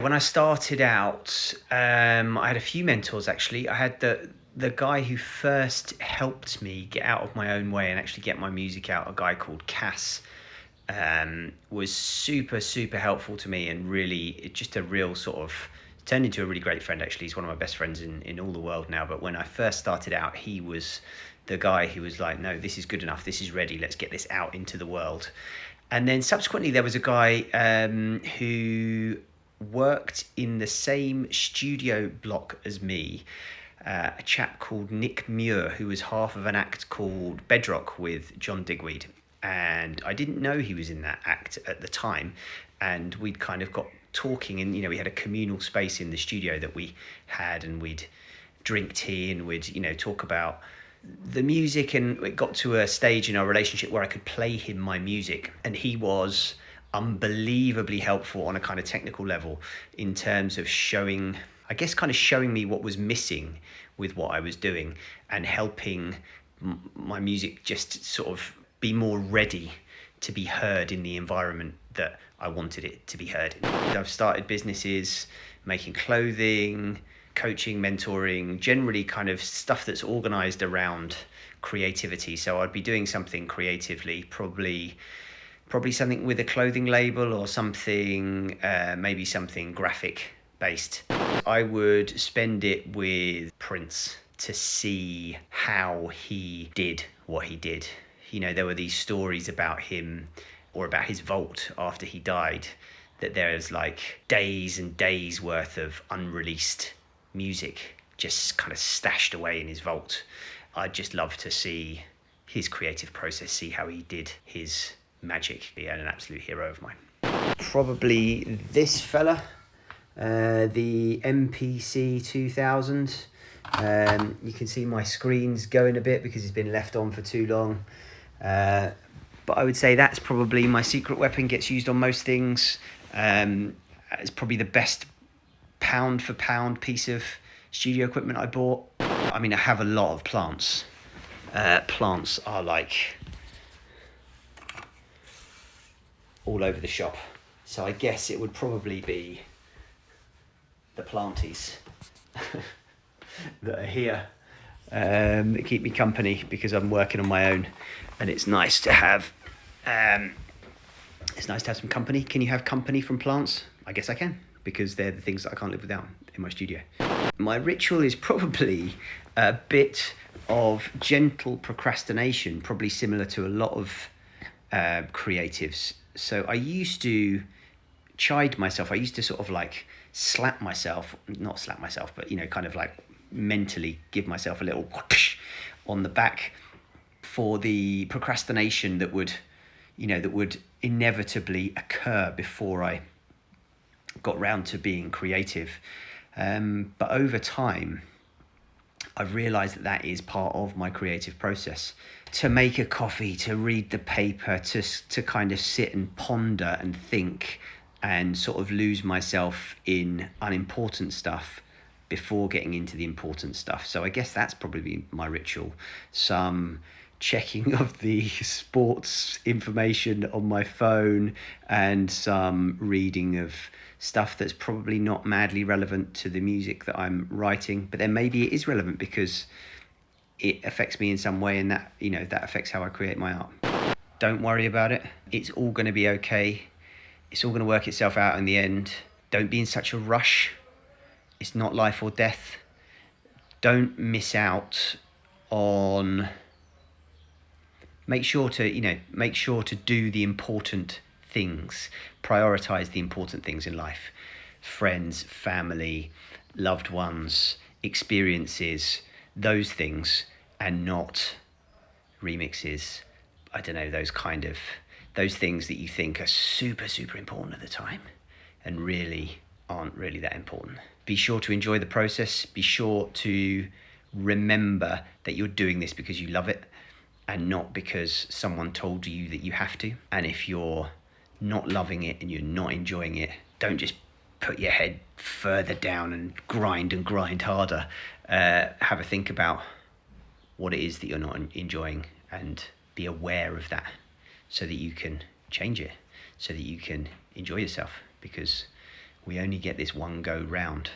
When I started out, I had a few mentors actually. I had the guy who first helped me get out of my own way and actually get my music out, a guy called Cass, was super helpful to me, and really just a real sort of turned into a really great friend. Actually, he's one of my best friends in all the world now. But when I first started out, he was the guy who was like, no, this is good enough, this is ready, let's get this out into the world. And then subsequently there was a guy who worked in the same studio block as me, a chap called Nick Muir, who was half of an act called Bedrock with John Digweed. And I didn't know he was in that act at the time. And we'd kind of got talking, and, we had a communal space in the studio that we had, and we'd drink tea and we'd, talk about the music. And it got to a stage in our relationship where I could play him my music, and he was unbelievably helpful on a kind of technical level in terms of showing me what was missing with what I was doing, and helping my music just sort of be more ready to be heard in the environment that I wanted it to be heard in. I've started businesses, making clothing, coaching, mentoring, generally kind of stuff that's organized around creativity. So I'd be doing something creatively, probably something with a clothing label, or something, maybe something graphic based. I would spend it with Prince to see how he did what he did. There were these stories about him, or about his vault after he died, that there's like days and days worth of unreleased music just kind of stashed away in his vault. I'd just love to see his creative process, see how he did his magic. Yeah, an absolute hero of mine. Probably this fella, the MPC 2000. You can see my screen's going a bit because it's been left on for too long. But I would say that's probably my secret weapon. Gets used on most things. It's probably the best pound for pound piece of studio equipment I bought. I mean, I have a lot of plants. Plants are like all over the shop. So I guess it would probably be the planties that are here that keep me company, because I'm working on my own, and it's nice to have some company. Can you have company from plants? I guess I can, because they're the things that I can't live without in my studio. My ritual is probably a bit of gentle procrastination, probably similar to a lot of creatives. So I used to chide myself. I used to sort of like not slap myself, but kind of like mentally give myself a little whoosh on the back for the procrastination that would inevitably occur before I got round to being creative. But over time, I've realised that is part of my creative process. To make a coffee, to read the paper, to kind of sit and ponder and think, and sort of lose myself in unimportant stuff before getting into the important stuff. So I guess that's probably my ritual. Some checking of the sports information on my phone, and some reading of stuff that's probably not madly relevant to the music that I'm writing, but then maybe it is relevant because it affects me in some way, and that that affects how I create my art. Don't worry about it. It's all going to be okay. It's all going to work itself out in the end. Don't be in such a rush. It's not life or death. Don't miss out on... Make sure to do the important things. Prioritize the important things in life. Friends, family, loved ones, experiences, those things, and not remixes. I don't know, those things that you think are super important at the time and really aren't really that important. Be sure to enjoy the process. Be sure to remember that you're doing this because you love it, and not because someone told you that you have to. And if you're not loving it and you're not enjoying it, don't just put your head further down and grind harder. Have a think about what it is that you're not enjoying, and be aware of that so that you can change it, so that you can enjoy yourself, because we only get this one go round.